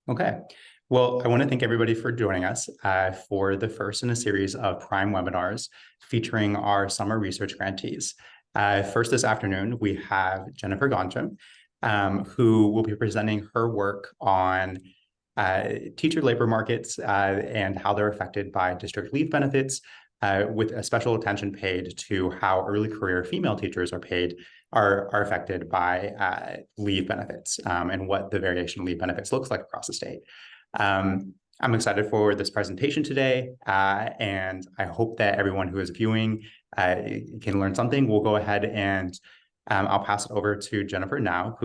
Okay. Well, I want to thank everybody for joining us for the first in a series of PRiME webinars featuring our summer research grantees. First this afternoon, we have Jennifer Gontram, who will be presenting her work on teacher labor markets and how they're affected by district leave benefits, with a special attention paid to how early career female teachers are affected by leave benefits and what the variation of leave benefits looks like across the state. I'm excited for this presentation today, and I hope that everyone who is viewing can learn something. We'll go ahead and I'll pass it over to Jennifer now,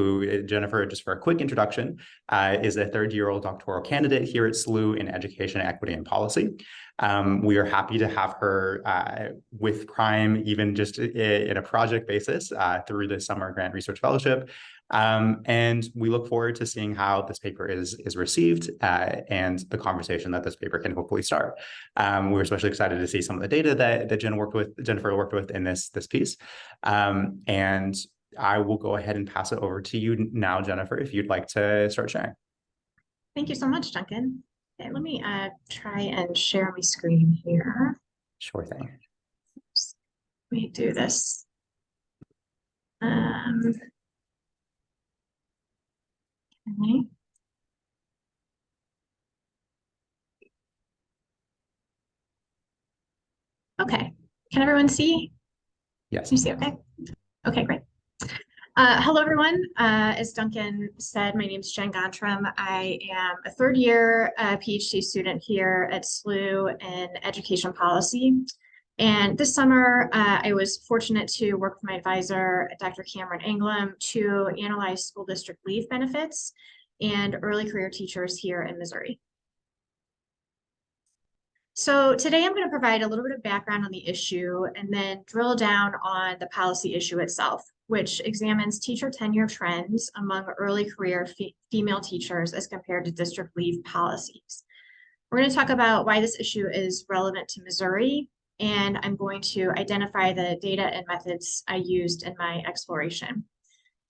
Jennifer, just for a quick introduction, is a third-year-old doctoral candidate here at SLU in Education, Equity, and Policy. We are happy to have her with PRiME, even just in a project basis through the Summer Grant Research Fellowship. And we look forward to seeing how this paper is received and the conversation that this paper can hopefully start. We're especially excited to see some of the data that Jennifer worked with in this piece. And I will go ahead and pass it over to you now, Jennifer, if you'd like to start sharing. Thank you so much, Duncan. Okay, let me try and share my screen here. Sure thing. Oops. Let me do this. Okay. Okay, can everyone see? Yes. Can you see okay? Okay, great. Hello, everyone. As Duncan said, my name is Jen Gontram. I am a third-year PhD student here at SLU in Education Policy. And this summer, I was fortunate to work with my advisor, Dr. Cameron Englam, to analyze school district leave benefits and early career teachers here in Missouri. So today I'm going to provide a little bit of background on the issue and then drill down on the policy issue itself, which examines teacher tenure trends among early career female teachers as compared to district leave policies. We're going to talk about why this issue is relevant to Missouri, and I'm going to identify the data and methods I used in my exploration.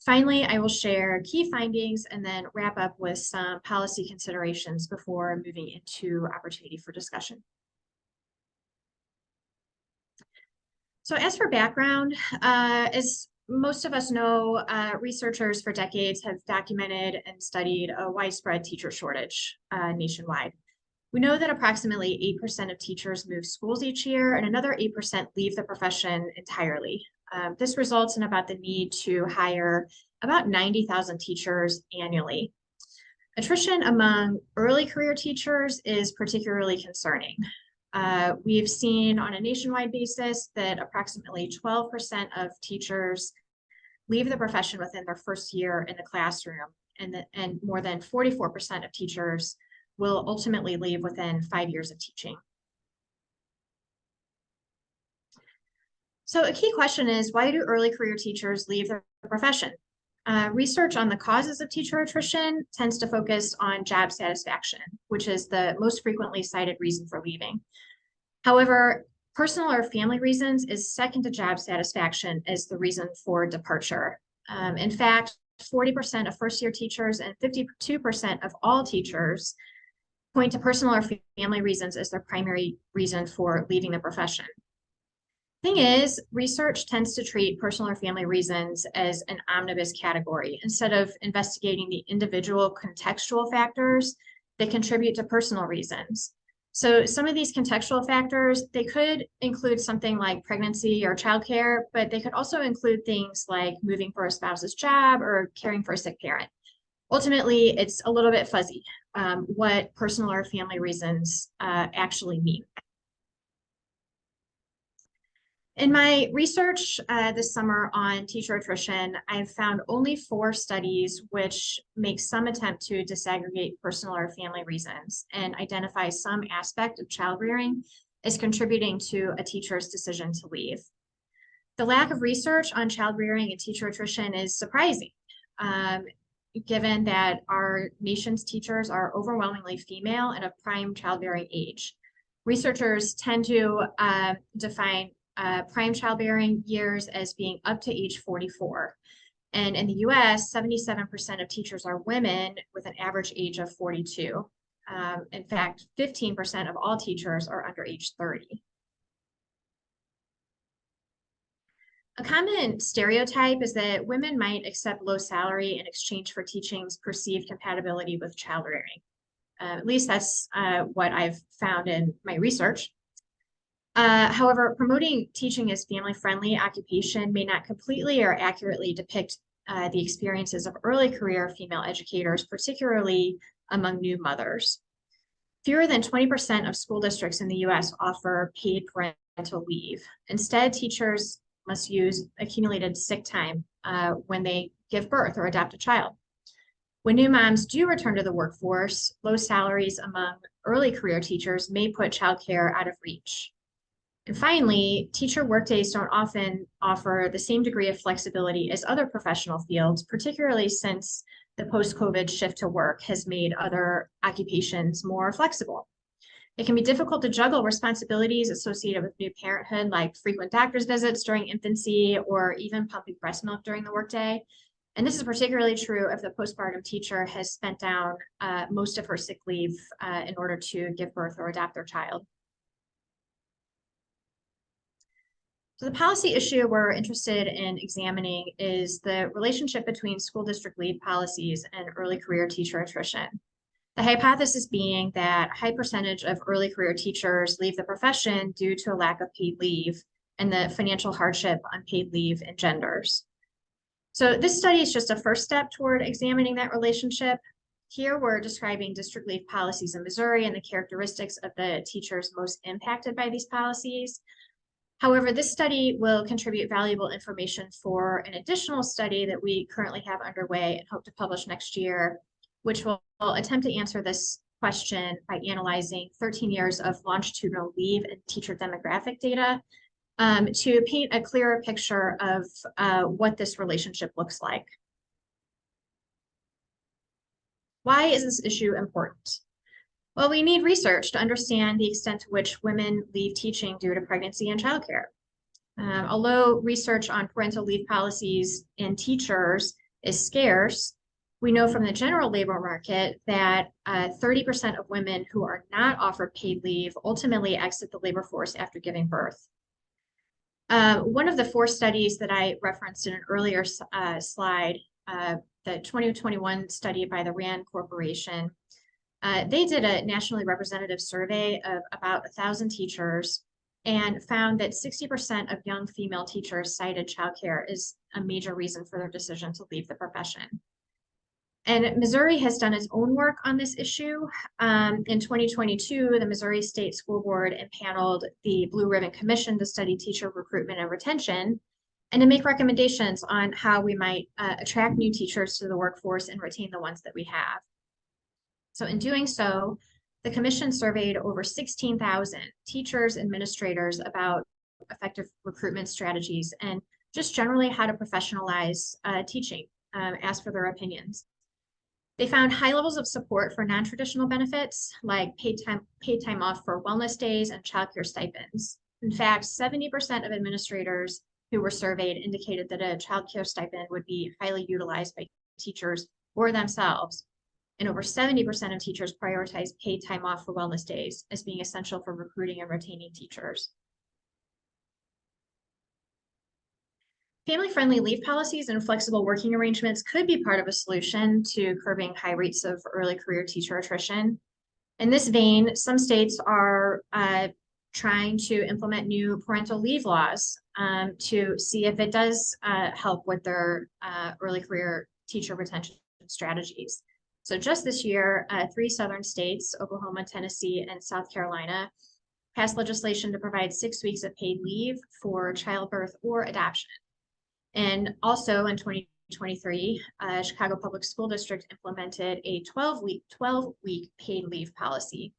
Finally, I will share key findings and then wrap up with some policy considerations before moving into opportunity for discussion. So as for background, as most of us know, researchers for decades have documented and studied a widespread teacher shortage nationwide. We know that approximately 8% of teachers move schools each year, and another 8% leave the profession entirely. This results in about the need to hire about 90,000 teachers annually. Attrition among early career teachers is particularly concerning. We've seen on a nationwide basis that approximately 12% of teachers leave the profession within their first year in the classroom, and more than 44% of teachers will ultimately leave within 5 years of teaching. So a key question is, why do early career teachers leave the profession? Research on the causes of teacher attrition tends to focus on job satisfaction, which is the most frequently cited reason for leaving. However, personal or family reasons is second to job satisfaction as the reason for departure. In fact, 40% of first-year teachers and 52% of all teachers point to personal or family reasons as their primary reason for leaving the profession. Thing is, research tends to treat personal or family reasons as an omnibus category instead of investigating the individual contextual factors that contribute to personal reasons. So some of these contextual factors, they could include something like pregnancy or childcare, but they could also include things like moving for a spouse's job or caring for a sick parent. Ultimately, it's a little bit fuzzy what personal or family reasons actually mean. In my research this summer on teacher attrition, I've found only 4 studies which make some attempt to disaggregate personal or family reasons and identify some aspect of child rearing as contributing to a teacher's decision to leave. The lack of research on child rearing and teacher attrition is surprising, given that our nation's teachers are overwhelmingly female and of prime childbearing age. Researchers tend to define prime childbearing years as being up to age 44. And in the US, 77% of teachers are women with an average age of 42. In fact, 15% of all teachers are under age 30. A common stereotype is that women might accept low salary in exchange for teaching's perceived compatibility with child rearing. At least that's what I've found in my research. However, promoting teaching as family-friendly occupation may not completely or accurately depict the experiences of early career female educators, particularly among new mothers. Fewer than 20% of school districts in the US offer paid parental leave. Instead, teachers must use accumulated sick time when they give birth or adopt a child. When new moms do return to the workforce, low salaries among early career teachers may put childcare out of reach. And finally, teacher workdays don't often offer the same degree of flexibility as other professional fields, particularly since the post-COVID shift to work has made other occupations more flexible. It can be difficult to juggle responsibilities associated with new parenthood, like frequent doctor's visits during infancy or even pumping breast milk during the workday. And this is particularly true if the postpartum teacher has spent down most of her sick leave in order to give birth or adopt their child. So the policy issue we're interested in examining is the relationship between school district leave policies and early career teacher attrition. The hypothesis being that a high percentage of early career teachers leave the profession due to a lack of paid leave and the financial hardship unpaid leave engenders. So this study is just a first step toward examining that relationship. Here we're describing district leave policies in Missouri and the characteristics of the teachers most impacted by these policies. However, this study will contribute valuable information for an additional study that we currently have underway and hope to publish next year, which will attempt to answer this question by analyzing 13 years of longitudinal leave and teacher demographic data to paint a clearer picture of what this relationship looks like. Why is this issue important? Well, we need research to understand the extent to which women leave teaching due to pregnancy and childcare. Although research on parental leave policies in teachers is scarce, we know from the general labor market that 30% of women who are not offered paid leave ultimately exit the labor force after giving birth. One of the 4 studies that I referenced in an earlier slide, the 2021 study by the RAND Corporation, they did a nationally representative survey of about 1,000 teachers and found that 60% of young female teachers cited childcare as a major reason for their decision to leave the profession. And Missouri has done its own work on this issue. In 2022, the Missouri State School Board impaneled the Blue Ribbon Commission to study teacher recruitment and retention and to make recommendations on how we might attract new teachers to the workforce and retain the ones that we have. So in doing so, the commission surveyed over 16,000 teachers, administrators about effective recruitment strategies and just generally how to professionalize teaching, asked for their opinions. They found high levels of support for non-traditional benefits like paid time off for wellness days and childcare stipends. In fact, 70% of administrators who were surveyed indicated that a childcare stipend would be highly utilized by teachers or themselves. And over 70% of teachers prioritize paid time off for wellness days as being essential for recruiting and retaining teachers. Family-friendly leave policies and flexible working arrangements could be part of a solution to curbing high rates of early career teacher attrition. In this vein, some states are trying to implement new parental leave laws to see if it does help with their early career teacher retention strategies. So just this year, 3 southern states, Oklahoma, Tennessee, and South Carolina, passed legislation to provide 6 weeks of paid leave for childbirth or adoption. And also in 2023, Chicago Public School District implemented a 12-week paid leave policy.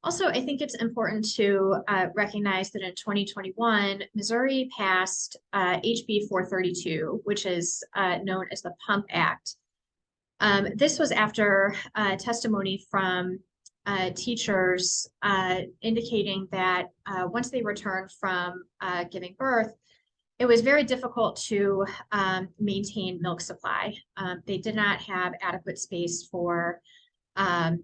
Also, I think it's important to recognize that in 2021, Missouri passed HB 432, which is known as the PUMP Act. This was after testimony from teachers indicating that once they returned from giving birth, it was very difficult to maintain milk supply. They did not have adequate space um,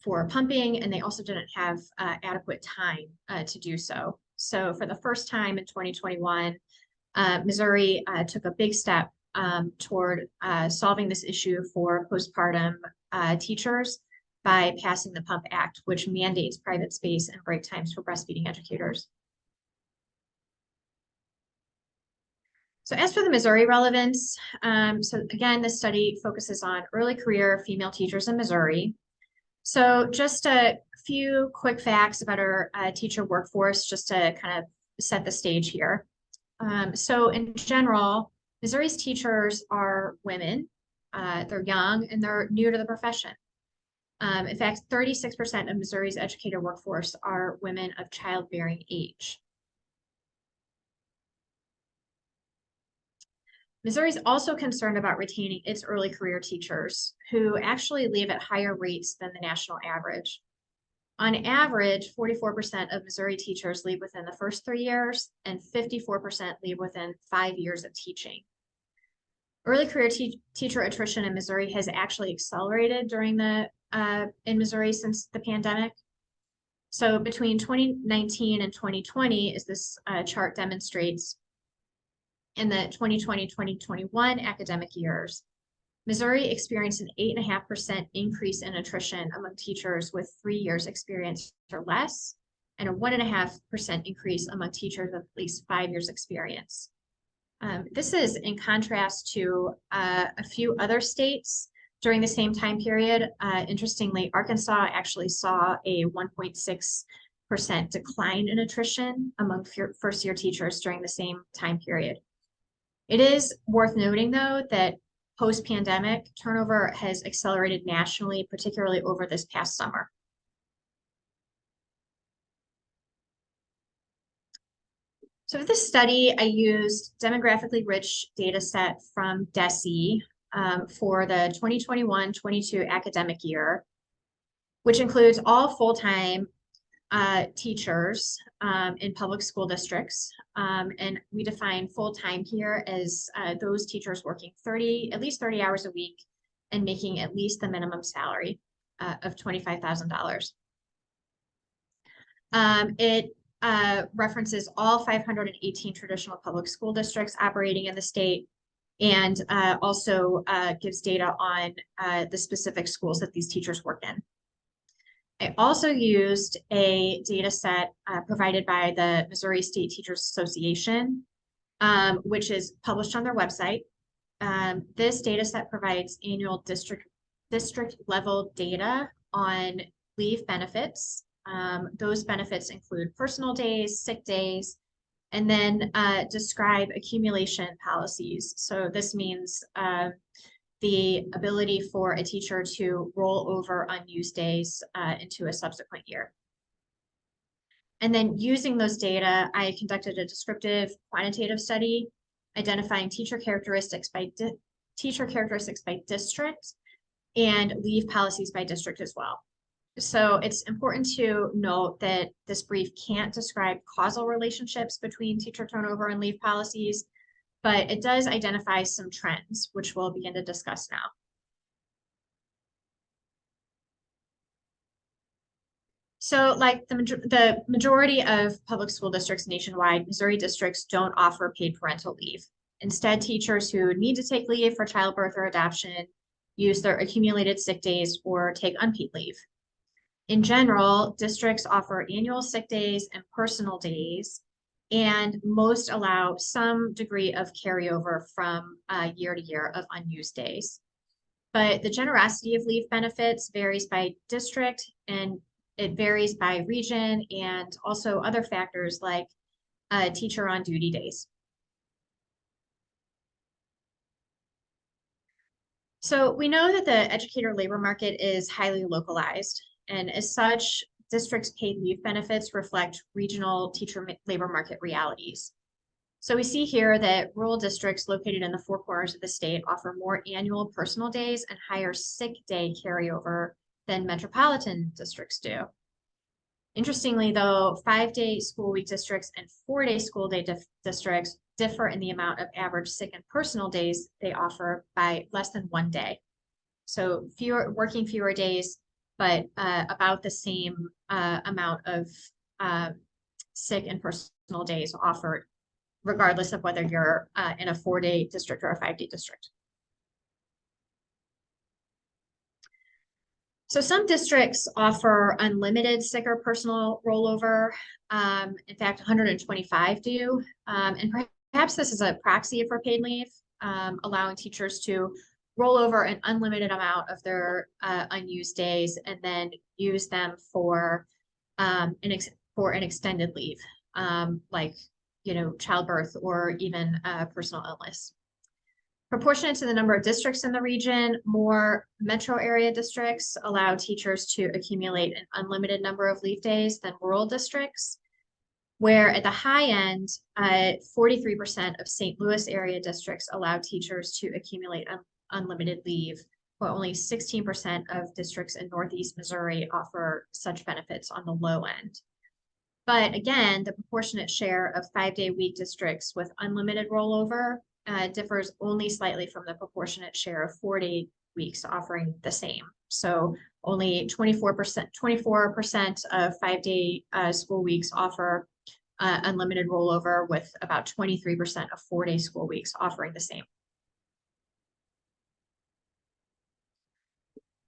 for pumping, and they also didn't have adequate time to do so. So for the first time in 2021, Missouri took a big step toward solving this issue for postpartum teachers by passing the Pump Act, which mandates private space and break times for breastfeeding educators. So as for the Missouri relevance, so again, this study focuses on early career female teachers in Missouri. So just a few quick facts about our teacher workforce, just to kind of set the stage here. So in general, Missouri's teachers are women. They're young and they're new to the profession. In fact, 36% of Missouri's educator workforce are women of childbearing age. Missouri is also concerned about retaining its early career teachers who actually leave at higher rates than the national average. On average, 44% of Missouri teachers leave within the first 3 years and 54% leave within 5 years of teaching. Early career teacher attrition in Missouri has actually accelerated during in Missouri since the pandemic. So between 2019 and 2020, as this chart demonstrates, in the 2020-2021 academic years, Missouri experienced an 8.5% increase in attrition among teachers with 3 years experience or less, and a 1.5% increase among teachers with at least 5 years experience. This is in contrast to a few other states during the same time period. Interestingly, Arkansas actually saw a 1.6% decline in attrition among first-year teachers during the same time period. It is worth noting, though, that post-pandemic turnover has accelerated nationally, particularly over this past summer. So for this study, I used demographically rich data set from DESE for the 2021-22 academic year, which includes all full-time teachers in public school districts. And we define full-time here as those teachers working at least 30 hours a week and making at least the minimum salary of $25,000. It references all 518 traditional public school districts operating in the state, and also gives data on the specific schools that these teachers work in. I also used a data set provided by the Missouri State Teachers Association, which is published on their website. This data set provides annual district level data on leave benefits. Those benefits include personal days, sick days, and then describe accumulation policies. So this means the ability for a teacher to roll over unused days into a subsequent year. And then using those data, I conducted a descriptive quantitative study identifying teacher characteristics by district and leave policies by district as well. So it's important to note that this brief can't describe causal relationships between teacher turnover and leave policies, but it does identify some trends, which we'll begin to discuss now. So like the majority of public school districts nationwide, Missouri districts don't offer paid parental leave. Instead, teachers who need to take leave for childbirth or adoption use their accumulated sick days or take unpaid leave. In general, districts offer annual sick days and personal days, and most allow some degree of carryover from year to year of unused days. But the generosity of leave benefits varies by district, and it varies by region and also other factors like teacher on duty days. So we know that the educator labor market is highly localized, and as such, districts' paid leave benefits reflect regional teacher labor market realities. So we see here that rural districts located in the four corners of the state offer more annual personal days and higher sick day carryover than metropolitan districts do. Interestingly, though, 5-day school week districts and 4-day school day districts differ in the amount of average sick and personal days they offer by less than 1 day. So working fewer days, but about the same amount of sick and personal days offered, regardless of whether you're in a 4-day district or a 5-day district. So some districts offer unlimited sick or personal rollover. In fact, 125 do. And perhaps this is a proxy for paid leave, allowing teachers to roll over an unlimited amount of their unused days and then use them for an extended leave, like childbirth or even personal illness. Proportionate to the number of districts in the region, more metro area districts allow teachers to accumulate an unlimited number of leave days than rural districts, where at the high end, 43% of St. Louis area districts allow teachers to accumulate unlimited leave, while only 16% of districts in Northeast Missouri offer such benefits on the low end. But again, the proportionate share of 5-day week districts with unlimited rollover differs only slightly from the proportionate share of 4-day weeks offering the same. So only 24% of 5-day school weeks offer unlimited rollover, with about 23% of 4-day school weeks offering the same.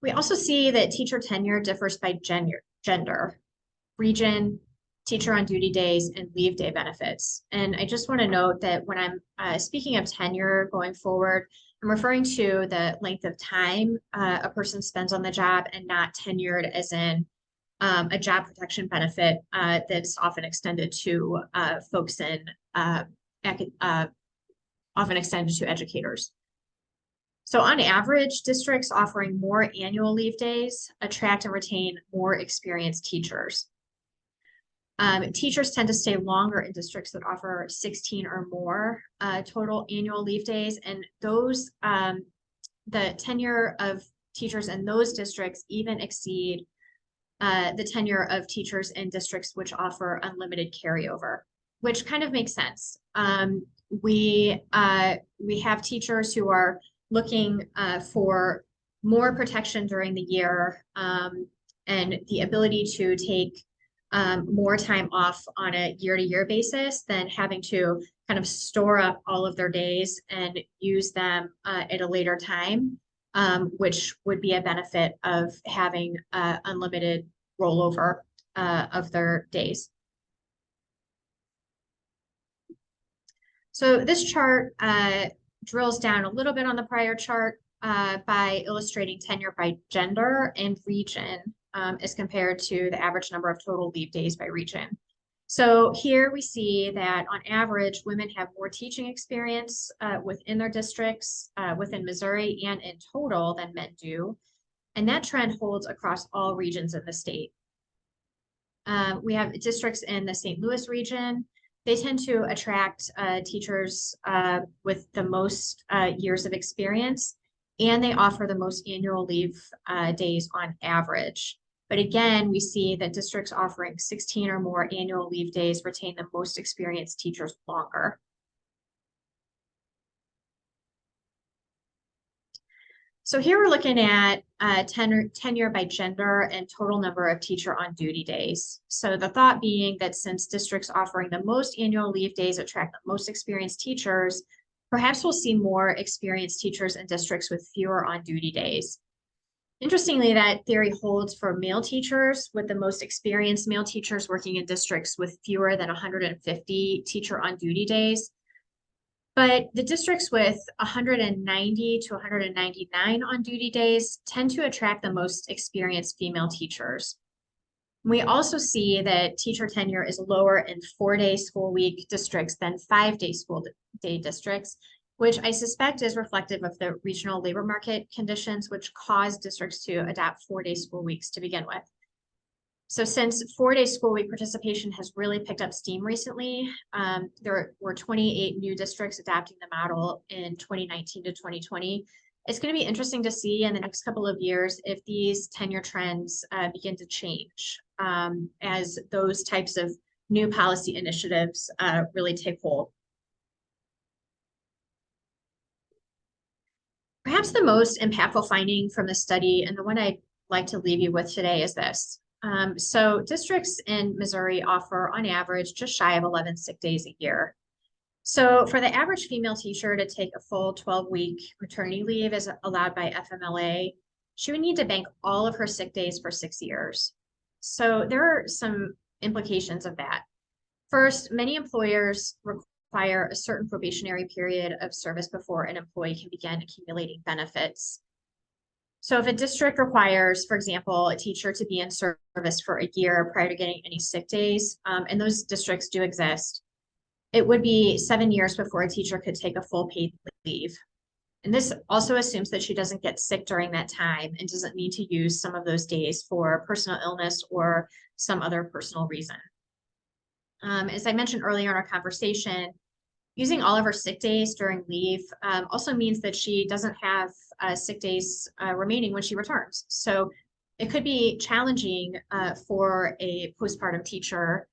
We also see that teacher tenure differs by gender, region, teacher on duty days, and leave day benefits. And I just want to note that when I'm speaking of tenure going forward, I'm referring to the length of time a person spends on the job, and not tenured as in a job protection benefit that's often extended to folks in often extended to educators. So on average, districts offering more annual leave days attract and retain more experienced teachers. Teachers tend to stay longer in districts that offer 16 or more total annual leave days, and those the tenure of teachers in those districts even exceed the tenure of teachers in districts which offer unlimited carryover, which kind of makes sense. We have teachers who are looking for more protection during the year and the ability to take more time off on a year-to-year basis than having to kind of store up all of their days and use them at a later time, which would be a benefit of having unlimited rollover of their days. So this chart drills down a little bit on the prior chart by illustrating tenure by gender and region as compared to the average number of total leave days by region. So here we see that on average, women have more teaching experience within their districts, within Missouri and in total, than men do. And that trend holds across all regions in the state. We have districts in the St. Louis region. They tend to attract teachers with the most years of experience, and they offer the most annual leave days on average. But again, we see that districts offering 16 or more annual leave days retain the most experienced teachers longer. So here we're looking at tenure by gender and total number of teacher on duty days. So the thought being that since districts offering the most annual leave days attract the most experienced teachers, perhaps we'll see more experienced teachers in districts with fewer on duty days. Interestingly, that theory holds for male teachers, with the most experienced male teachers working in districts with fewer than 150 teacher on duty days. But the districts with 190 to 199 on duty days tend to attract the most experienced female teachers. We also see that teacher tenure is lower in 4-day school week districts than 5-day school day districts, which I suspect is reflective of the regional labor market conditions, which cause districts to adopt 4-day school weeks to begin with. So since 4-day school week participation has really picked up steam recently, there were 28 new districts adopting the model in 2019 to 2020. It's going to be interesting to see in the next couple of years if these tenure trends begin to change as those types of new policy initiatives really take hold. Perhaps the most impactful finding from the study, and the one I'd like to leave you with today, is this. So districts in Missouri offer on average just shy of 11 sick days a year. So for the average female teacher to take a full 12-week maternity leave as allowed by FMLA, she would need to bank all of her sick days for 6 years. So there are some implications of that. First, many employers require a certain probationary period of service before an employee can begin accumulating benefits. So if a district requires, for example, a teacher to be in service for a year prior to getting any sick days, and those districts do exist, it would be 7 years before a teacher could take a full paid leave. And this also assumes that she doesn't get sick during that time and doesn't need to use some of those days for personal illness or some other personal reason. As I mentioned earlier in our conversation, using all of her sick days during leave also means that she doesn't have sick days remaining when she returns. So it could be challenging for a postpartum teacher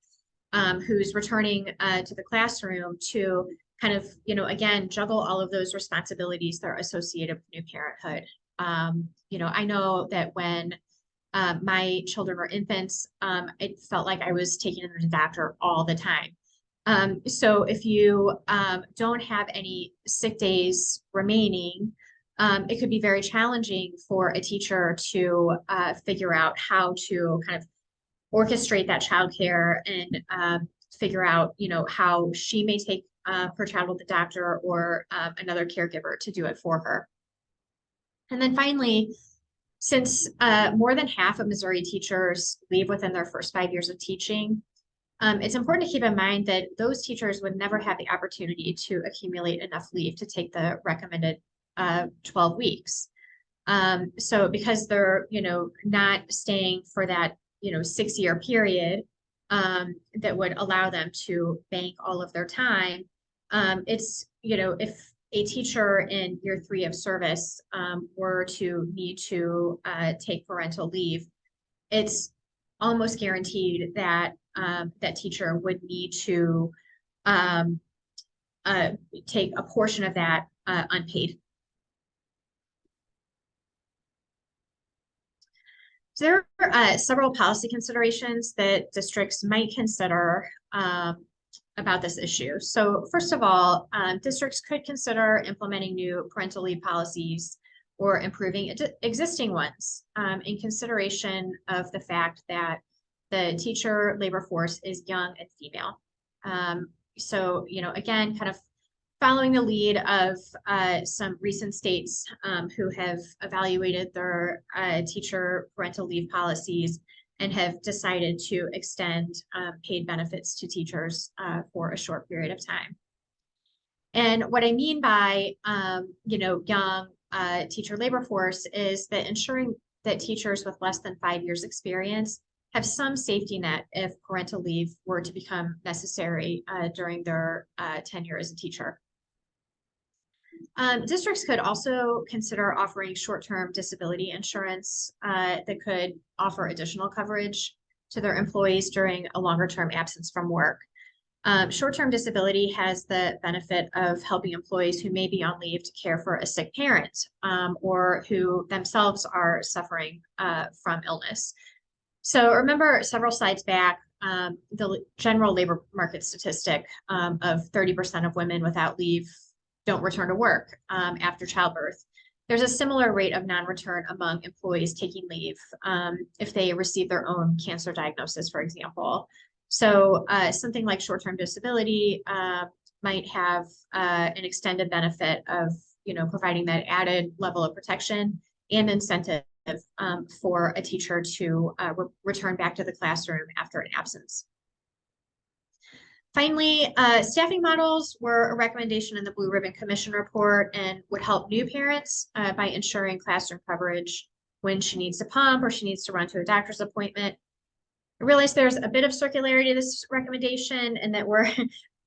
who's returning to the classroom to kind of, again, juggle all of those responsibilities that are associated with new parenthood. I know that when my children were infants, it felt like I was taking them to the doctor all the time. So if you don't have any sick days remaining, it could be very challenging for a teacher to figure out how to kind of orchestrate that childcare and figure out, how she may take her child to the doctor or another caregiver to do it for her. And then finally, since more than half of Missouri teachers leave within their first 5 years of teaching, it's important to keep in mind that those teachers would never have the opportunity to accumulate enough leave to take the recommended 12 weeks. So because they're, not staying for that, 6-year period that would allow them to bank all of their time, it's, if a teacher in year 3 of service were to need to take parental leave, it's almost guaranteed that that teacher would need to take a portion of that unpaid. So there are several policy considerations that districts might consider about this issue. So first of all, districts could consider implementing new parental leave policies or improving existing ones in consideration of the fact that the teacher labor force is young and female. So, again, kind of following the lead of some recent states who have evaluated their teacher parental leave policies and have decided to extend paid benefits to teachers for a short period of time. And what I mean by, young teacher labor force is that ensuring that teachers with less than 5 years experience have some safety net if parental leave were to become necessary during their tenure as a teacher. Districts could also consider offering short-term disability insurance that could offer additional coverage to their employees during a longer-term absence from work. Short-term disability has the benefit of helping employees who may be on leave to care for a sick parent or who themselves are suffering from illness. So remember several slides back, the general labor market statistic of 30% of women without leave don't return to work after childbirth. There's a similar rate of non-return among employees taking leave if they receive their own cancer diagnosis, for example. So something like short-term disability might have an extended benefit of, providing that added level of protection and incentive for a teacher to return back to the classroom after an absence. Finally, staffing models were a recommendation in the Blue Ribbon Commission report and would help new parents by ensuring classroom coverage when she needs to pump or she needs to run to a doctor's appointment. I realize there's a bit of circularity to this recommendation and that we're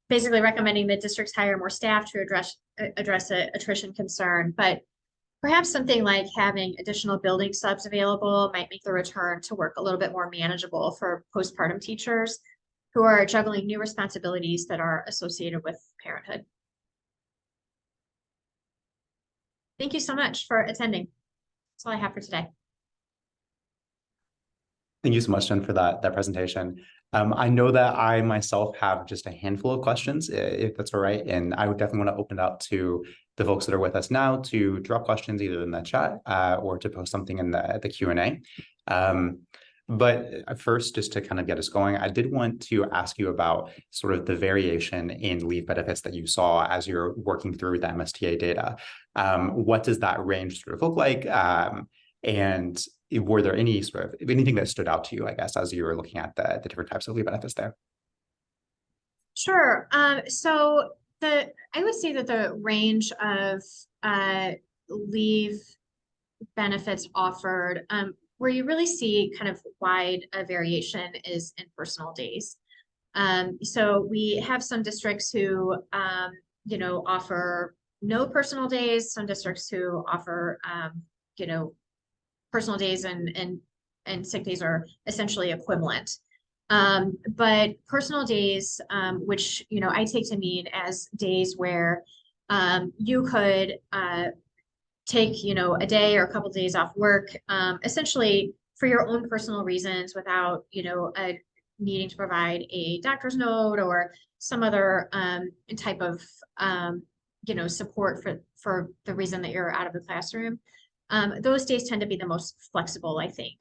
basically recommending that districts hire more staff to address an attrition concern, but perhaps something like having additional building subs available might make the return to work a little bit more manageable for postpartum teachers who are juggling new responsibilities that are associated with parenthood. Thank you so much for attending. That's all I have for today. Thank you so much, Jen, for that presentation. I know that I myself have just a handful of questions, if that's all right, and I would definitely want to open it up to the folks that are with us now to drop questions either in the chat or to post something in the Q&A. But first, just to kind of get us going, I did want to ask you about sort of the variation in leave benefits that you saw as you're working through the MSTA data. What does that range sort of look like? And were there any sort of anything that stood out to you, I guess, as you were looking at the different types of leave benefits there? Sure. So I would say that the range of leave benefits offered, where you really see kind of wide variation is in personal days. So we have some districts who, offer no personal days, some districts who offer, personal days and sick days are essentially equivalent. But personal days, which, I take to mean as days where you could take, a day or a couple of days off work, essentially for your own personal reasons without, needing to provide a doctor's note or some other type of, support for the reason that you're out of the classroom. Those days tend to be the most flexible, I think.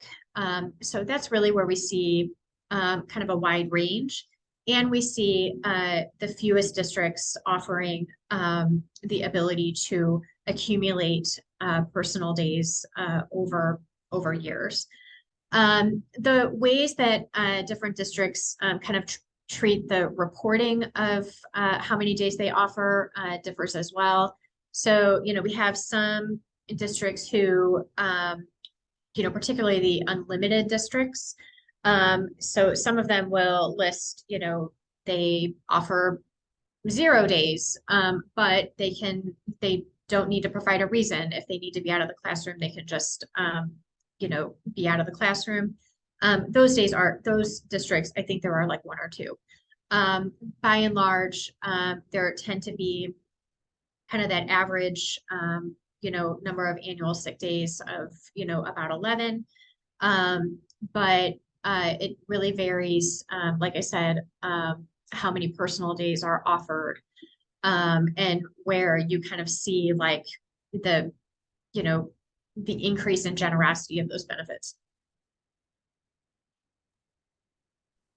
So that's really where we see kind of a wide range. And we see the fewest districts offering the ability to accumulate personal days over years. The ways that different districts kind of treat the reporting of how many days they offer differs as well. So, we have some districts who, particularly the unlimited districts. So some of them will list, they offer 0 days, but they don't need to provide a reason. If they need to be out of the classroom, they can just, be out of the classroom. Those districts, I think there are like 1 or 2. By and large, there tend to be kind of that average, number of annual sick days of, about 11. But it really varies, like I said, how many personal days are offered, and where you kind of see like the, the increase in generosity of those benefits.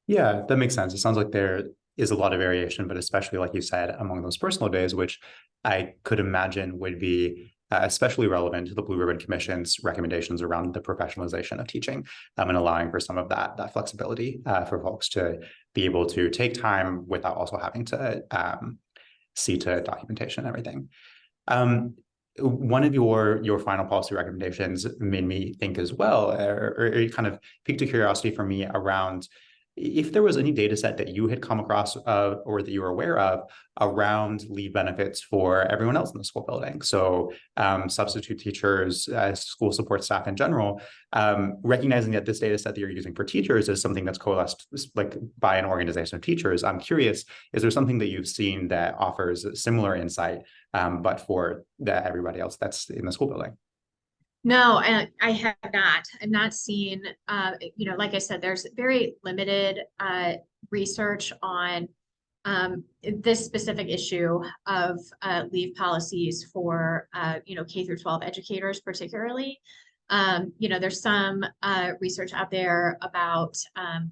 Yeah, that makes sense. It sounds like there is a lot of variation, but especially like you said, among those personal days, which I could imagine would be especially relevant to the Blue Ribbon Commission's recommendations around the professionalization of teaching, and allowing for some of that flexibility for folks to be able to take time without also having to see to documentation and everything. One of your final policy recommendations made me think as well, or kind of piqued a curiosity for me around if there was any data set that you had come across or that you were aware of around leave benefits for everyone else in the school building. So substitute teachers, school support staff in general, recognizing that this data set that you're using for teachers is something that's coalesced like by an organization of teachers. I'm curious, is there something that you've seen that offers similar insight, but for everybody else that's in the school building? No, I have not. I've not seen, like I said, there's very limited research on this specific issue of leave policies for, K through 12 educators particularly. There's some research out there about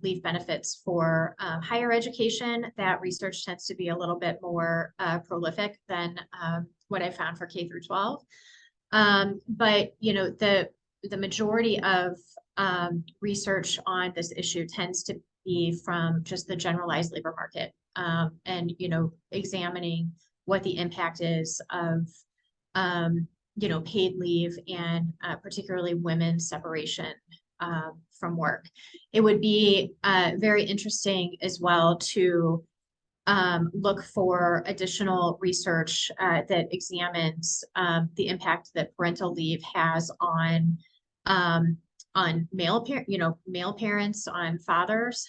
leave benefits for higher education. That research tends to be a little bit more prolific than what I found for K through 12. But the majority of research on this issue tends to be from just the generalized labor market, and examining what the impact is of paid leave and particularly women's separation from work. It would be very interesting as well to look for additional research that examines the impact that parental leave has on male parents, on fathers.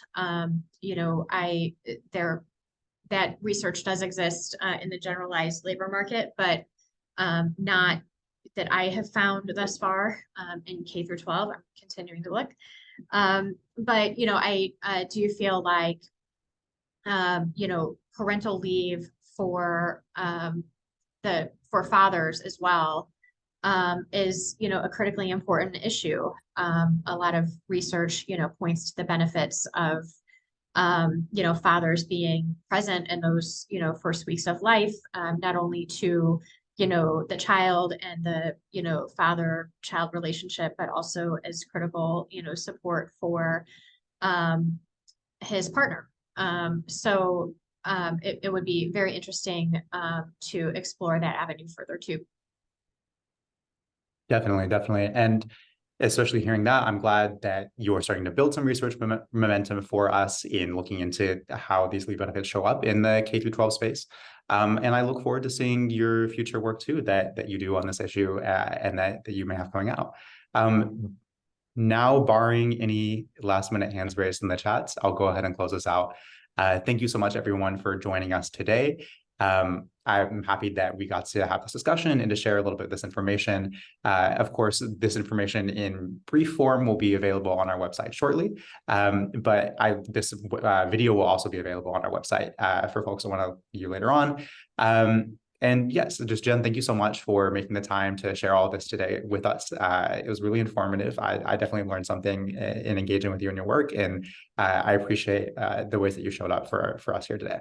That research does exist in the generalized labor market, but that I have found thus far in K through 12. I'm continuing to look. But, I do feel like, parental leave for for fathers as well is, a critically important issue. A lot of research, points to the benefits of fathers being present in those, first weeks of life, not only to, the child and the, father-child relationship, but also as critical, support for his partner. It would be very interesting to explore that avenue further too. Definitely, definitely. And especially hearing that, I'm glad that you're starting to build some research momentum for us in looking into how these leave benefits show up in the K through 12 space. And I look forward to seeing your future work too that you do on this issue and that you may have coming out. Now, barring any last minute hands raised in the chats, I'll go ahead and close this out. Thank you so much, everyone, for joining us today. I'm happy that we got to have this discussion and to share a little bit of this information. Of course, this information in brief form will be available on our website shortly, but this video will also be available on our website for folks that want to view later on. And yes, just Jen, thank you so much for making the time to share all of this today with us. It was really informative. I definitely learned something in engaging with you and your work, and I appreciate the ways that you showed up for us here today.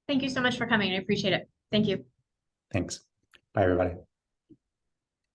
Thank you so much for coming. I appreciate it. Thank you. Thanks. Bye, everybody.